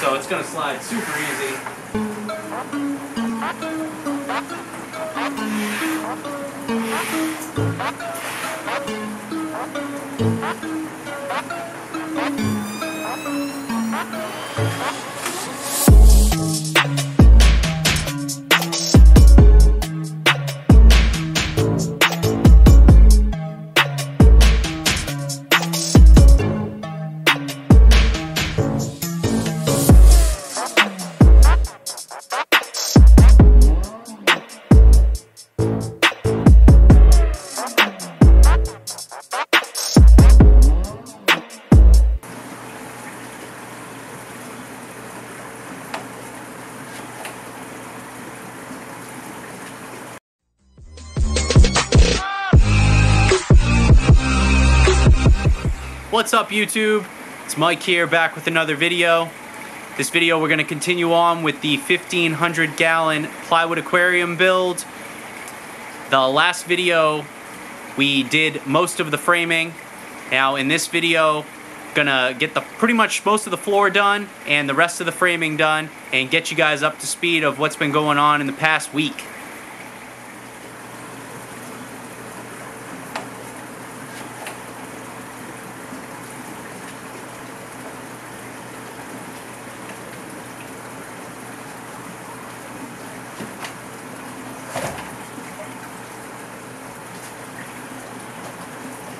so it's gonna slide super easy. What's up YouTube? It's Mike here, back with another video. This video we're going to continue on with the 1,500 gallon plywood aquarium build. The last video we did most of the framing. Now in this video, gonna get pretty much most of the floor done and the rest of the framing done and get you guys up to speed of what's been going on in the past week.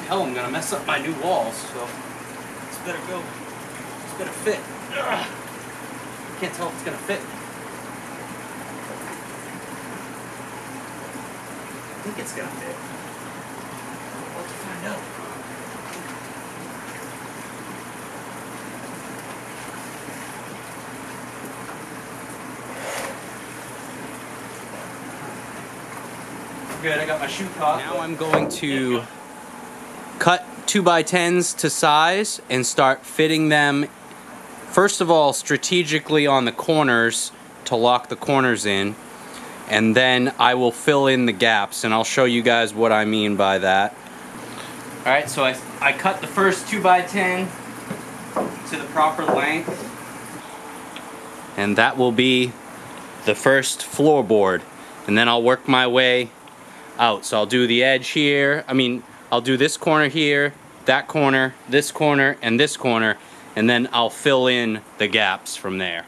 Hell, I'm gonna mess up my new walls, so this better go. This better fit. Ugh. Can't tell if it's gonna fit. I think it's gonna fit. We'll have to find out. Good, I got my shoe cock. Now I'm going to cut 2x10s to size and start fitting them, first of all strategically on the corners to lock the corners in, and then I will fill in the gaps, and I'll show you guys what I mean by that. Alright, so I cut the first 2x10 to the proper length, and that will be the first floorboard, and then I'll work my way out. So I'll do the edge here, I'll do this corner here, that corner, this corner, and this corner, and then I'll fill in the gaps from there.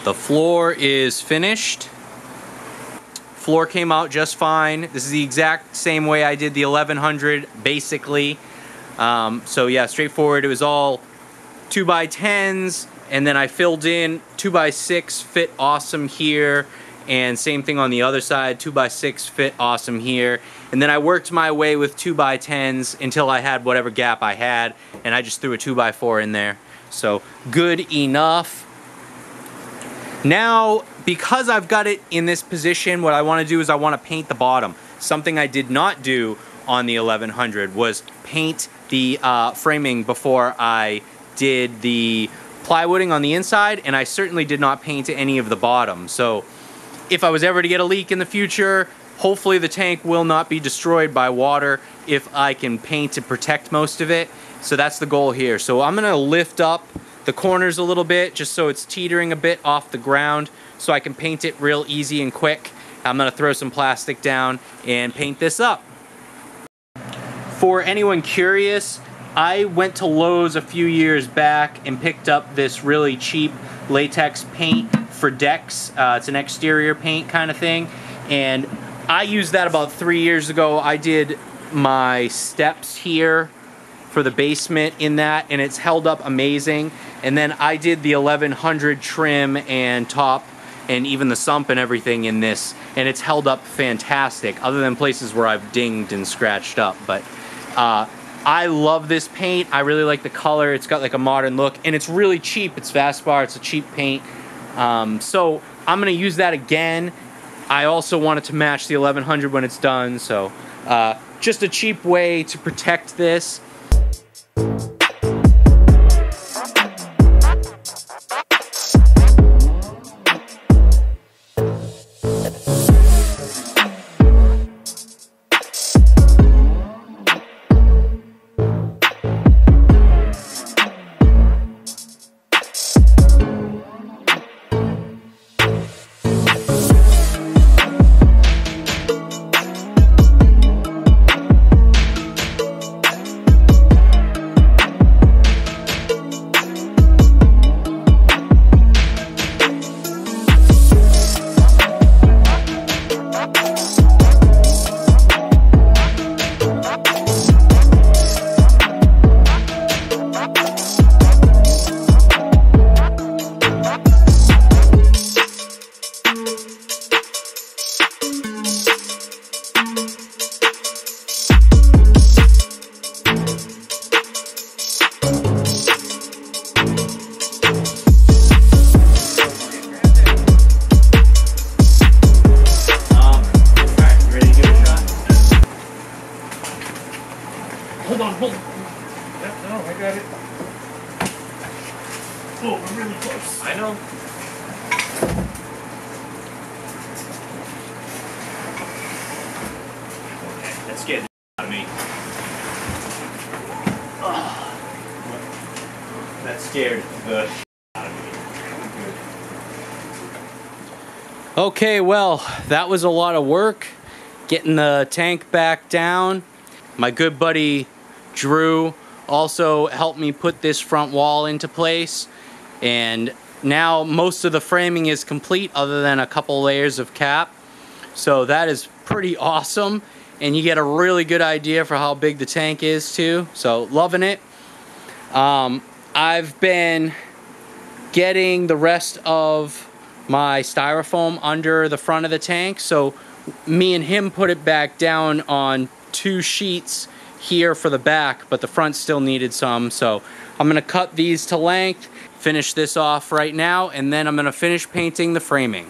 The floor is finished. Floor came out just fine. This is the exact same way I did the 1100 basically. So yeah, straightforward. It was all 2x10s, and then I filled in 2x6 fit awesome here, and same thing on the other side, 2x6 fit awesome here. And then I worked my way with 2x10s until I had whatever gap I had, and I just threw a 2x4 in there. So good enough. Now, because I've got it in this position, what I want to do is I want to paint the bottom. Something I did not do on the 1100 was paint the framing before I did the plywooding on the inside, and I certainly did not paint any of the bottom. So if I was ever to get a leak in the future, hopefully the tank will not be destroyed by water if I can paint to protect most of it. So that's the goal here. So I'm going to lift up the corners a little bit just so it's teetering a bit off the ground so I can paint it real easy and quick. I'm going to throw some plastic down and paint this up. For anyone curious, I went to Lowe's a few years back and picked up this really cheap latex paint for decks. It's an exterior paint kind of thing, and I used that about 3 years ago. I did my steps here for the basement in that, and it's held up amazing. And then I did the 1100 trim and top and even the sump and everything in this, and it's held up fantastic, other than places where I've dinged and scratched up. But I love this paint. I really like the color. It's got like a modern look, and it's really cheap. It's Fastbar. It's a cheap paint. So I'm gonna use that again. I also want it to match the 1100 when it's done, so just a cheap way to protect this. Hold on. Yeah, no, I got it. Oh, we're really close. I know. Okay, that scared the out of me. That scared the out of me. Okay, well, that was a lot of work getting the tank back down. My good buddy Drew also helped me put this front wall into place, and now most of the framing is complete other than a couple layers of cap. So that is pretty awesome, and you get a really good idea for how big the tank is too. So loving it. I've been getting the rest of my styrofoam under the front of the tank, so me and him put it back down on 2 sheets here for the back, but the front still needed some, so I'm gonna cut these to length, finish this off right now, and then I'm gonna finish painting the framing.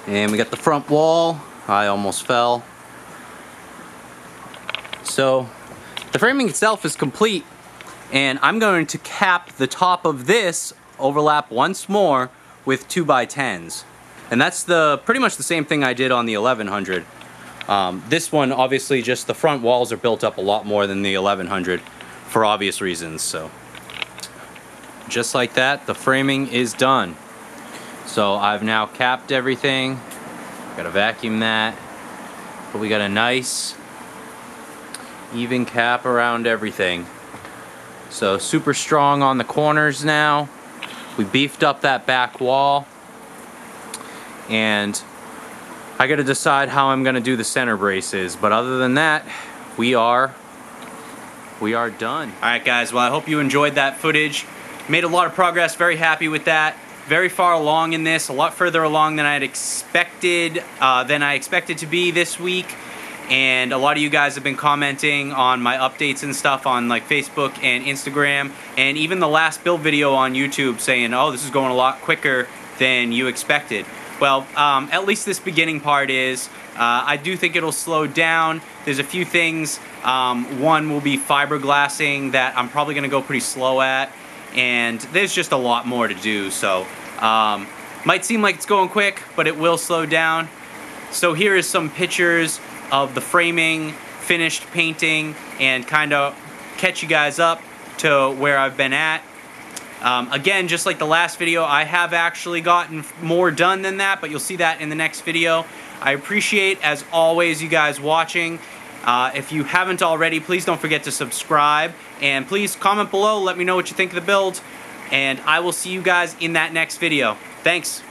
And we got the front wall. I almost fell. So the framing itself is complete, and I'm going to cap the top of this overlap once more with 2x10s. And that's pretty much the same thing I did on the 1100. This one, obviously, just the front walls are built up a lot more than the 1100 for obvious reasons. So just like that, the framing is done. So I've now capped everything. Gotta vacuum that. But we got a nice Even cap around everything. So super strong on the corners now. We beefed up that back wall. And I gotta decide how I'm gonna do the center braces. But other than that, we are done. Alright guys, well I hope you enjoyed that footage. Made a lot of progress, very happy with that. Very far along in this, a lot further along than I expected to be this week. And a lot of you guys have been commenting on my updates and stuff on like Facebook and Instagram, and even the last build video on YouTube saying, oh, this is going a lot quicker than you expected. Well, at least this beginning part is. I do think it'll slow down. There's a few things. One will be fiberglassing that I'm probably going to go pretty slow at, and there's just a lot more to do. So might seem like it's going quick, but it will slow down. So here is some pictures of the framing, finished painting, and kind of catch you guys up to where I've been at. Again, just like the last video, I have actually gotten more done than that, but you'll see that in the next video. I appreciate, as always, you guys watching. If you haven't already, please don't forget to subscribe, and please comment below, let me know what you think of the build, and I will see you guys in that next video. Thanks.